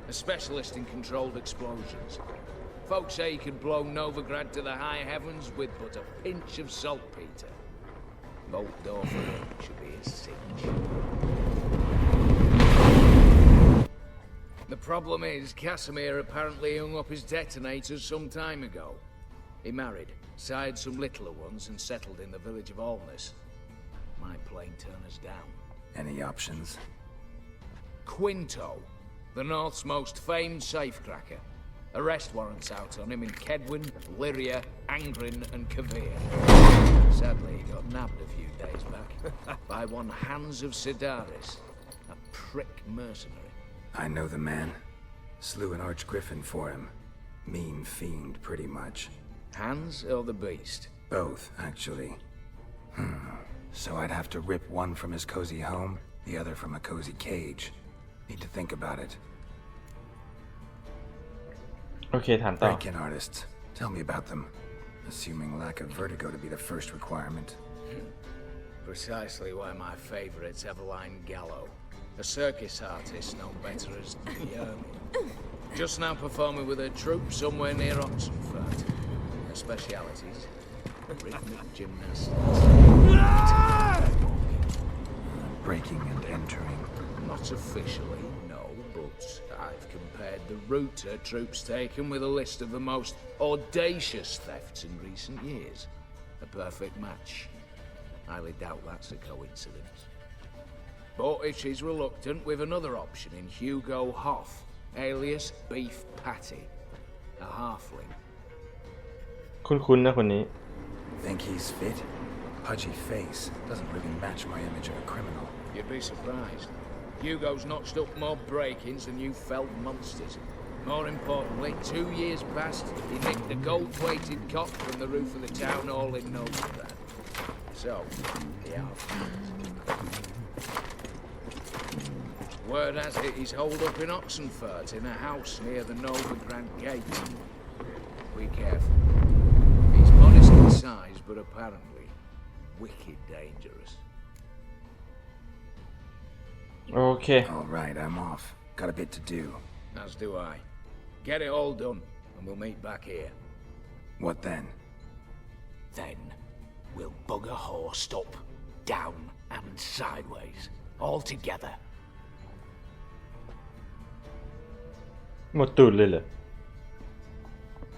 L: A specialist in controlled explosions. Folks say he could blow Novigrad to the high heavens with but a pinch of saltpeter. Vault door for him should be a cinch. The problem is, Casimir apparently hung up his detonators some time ago. He married, sired some littler ones, and settled in the village of Alness. Might plain turn us down.
B: Any options?
L: Quinto, the North's most famed safecracker. Arrest warrants out on him in Kedwin, Lyria, Angrin, and Kavir. Sadly, he got nabbed a few days back by one Hans of Sidaris, a prick mercenary.
B: I know the man. Slew an archgriffin for him. Mean fiend, pretty much.
L: Hans or the beast?
B: Both, actually. So I'd have to rip one from his cozy home, the other from a cozy cage. Need to think about it.
A: โอเคถามต่อ
B: Break-in artists. Tell me about them. Assuming lack of vertigo to be the first requirement.
L: Precisely why my favourite's Eveline Gallo. A circus artist known better as the Ermine. Just now performing with her troupe somewhere near Oxenford. Her specialities? Rhythmic gymnastics.
B: Breaking and entering.
L: Not officially, no, but I've compared the route her troops taken with a list of the most audacious thefts in recent years. A perfect match. Highly doubt that's a coincidence. But if she's reluctant, we've another option in Hugo Hoff, alias Beef Patty, a halfling.
A: คุ้นๆนะคนนี้
B: Think he's fit? Pudgy face doesn't really match my image of a criminal.
L: You'd be surprised. Hugo's notched up more break-ins than you felt monsters. More importantly, 2 years past, he nicked a gold-plated cot from the roof of the town hall in Novigrad. So, yeah. Word has it he's holed up in Oxenfurt in a house near the Novigrad Gate. Be careful. He's modest in size, but apparently wicked dangerous.
A: โอเค
B: All right, I'm off. Got a bit to do.
L: As do I. Get it all done, and we'll meet back here.
B: What then?
L: Then we'll bugger horse up, down and sideways, all together.
A: หมดตูดเลยเหรอ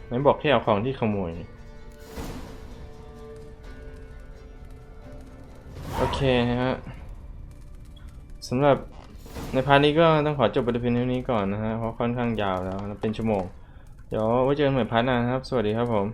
A: ไหนบอกแค่เอาของที่ขโมยโอเคนะฮะสำหรับในพาร์ทนี้ก็ต้องขอจบบทเพียงเท่านี้ก่อนนะฮะเพราะค่อนข้างยาวแล้วเป็นชั่วโมงเดี๋ยวไว้เจอกันใหม่พาร์ทหน้านะครับสวัสดีครับผม